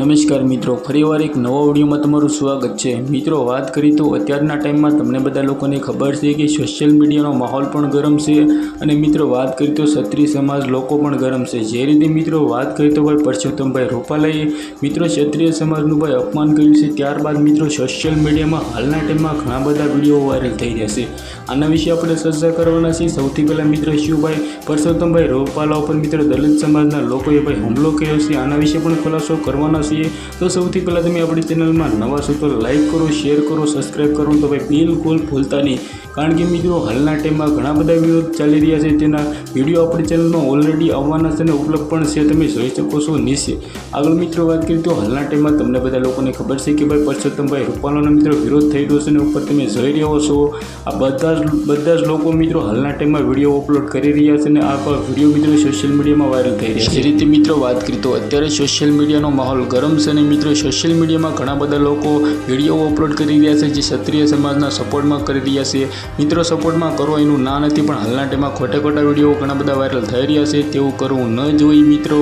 નમસ્કાર મિત્રો, ફરીવાર એક નવા વિડીયોમાં તમારું સ્વાગત છે। મિત્રો વાત કરી તો અત્યારના ટાઈમમાં તમને બધા લોકોને ખબર છે કે સોશિયલ મીડિયાનો માહોલ પણ ગરમ છે અને મિત્રો વાત કરી તો ક્ષત્રિય સમાજ લોકો પણ ગરમ છે। જે રીતે મિત્રો વાત કરી તો ભાઈ પરસોત્તમભાઈ રૂપાલાએ મિત્રો ક્ષત્રિય સમાજનું ભાઈ અપમાન કર્યું છે, ત્યારબાદ મિત્રો સોશિયલ મીડિયામાં હાલના ટાઈમમાં ઘણા બધા વિડીયો વાયરલ થઈ રહ્યા છે। આના વિશે આપણે ચર્ચા કરવાના છીએ। સૌથી પહેલાં મિત્રો શું ભાઈ પરસોત્તમભાઈ રૂપાલા ઉપર મિત્રો દલિત સમાજના લોકોએ ભાઈ હુમલો કર્યો છે, આના વિશે પણ ખુલાસો કરવાના છીએ। તો સૌથી પહેલાં તમે આપણી ચેનલમાં નવા છો તો લાઇક કરો, શેર કરો, સબસ્ક્રાઈબ કરો તો ભાઈ બિલકુલ ભૂલતા નહીં, કારણ કે મિત્રો હાલના ટાઈમમાં ઘણા બધા વિડીયો ચાલી રહ્યા છે, તેના વિડીયો આપણી ચેનલમાં ઓલરેડી આવવાના છે અને ઉપલબ્ધ પણ છે, તમે જોઈ શકો છો નીચે। આગળ મિત્રો વાત કરીએ તો હાલના ટાઈમમાં તમને બધા લોકોને ખબર છે કે ભાઈ પરસોત્તમભાઈ રૂપાલાનો મિત્રો વિરોધ થઈ રહ્યો છે અને ઉપર તમે જોઈ રહ્યો છો આ બધા જ લોકો મિત્રો હાલના ટાઈમમાં વિડીયો અપલોડ કરી રહ્યા છે અને આ વિડીયો મિત્રો સોશિયલ મીડિયામાં વાયરલ થઈ રહ્યા છે। જે રીતે મિત્રો વાત કરીએ તો અત્યારે સોશિયલ મીડિયાનો માહોલ ગરમ છે અને મિત્રો સોશિયલ મીડિયામાં ઘણા બધા લોકો વિડીયો અપલોડ કરી રહ્યા છે જે ક્ષત્રિય સમાજના સપોર્ટમાં કરી રહ્યા છે। મિત્રો સપોર્ટમાં કરો એનું ના નથી, પણ હાલના ટાઈમમાં ખોટા વિડીયો ઘણા બધા વાયરલ થઈ રહ્યા છે, તેવું કરવું ન જોઈએ। મિત્રો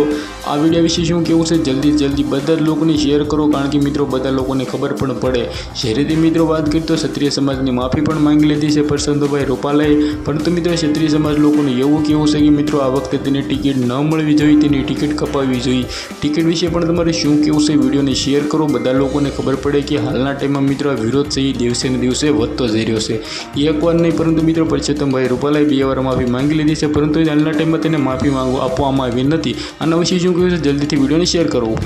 આ વિડીયો વિશે શું કેવું છે જલ્દી બધા જ લોકોને શેર કરો, કારણ કે મિત્રો બધા લોકોને ખબર પણ પડે। જે રીતે મિત્રો વાત કરીએ તો ક્ષત્રિય સમાજની માફી પણ માંગી લીધી છે પરસોત્તમભાઈ રૂપાલાએ, પરંતુ મિત્રો ક્ષત્રિય સમાજ લોકોને એવું કેવું છે કે મિત્રો આ વખતે તેની ટિકિટ ન મળવી જોઈએ, તેની ટિકિટ કપાવવી જોઈએ। ટિકિટ વિશે પણ તમારે શું કેવું છે વિડીયોને શેર કરો, બધા લોકોને ખબર પડે કે હાલના ટાઈમમાં મિત્રો આ વિરોધ છે એ દિવસે ને દિવસે વધતો જઈ રહ્યો છે। એકવાર નહીં પરંતુ મિત્રો પરસોત્તમભાઈ રૂપાલાએ 2 વાર માફી માંગી લીધી છે, પરંતુ હાલના ટાઈમમાં તેને માફી આપવામાં આવી નથી। આના વિશે શું કહ્યું છે જલ્દીથી વિડીયોને શેર કરો।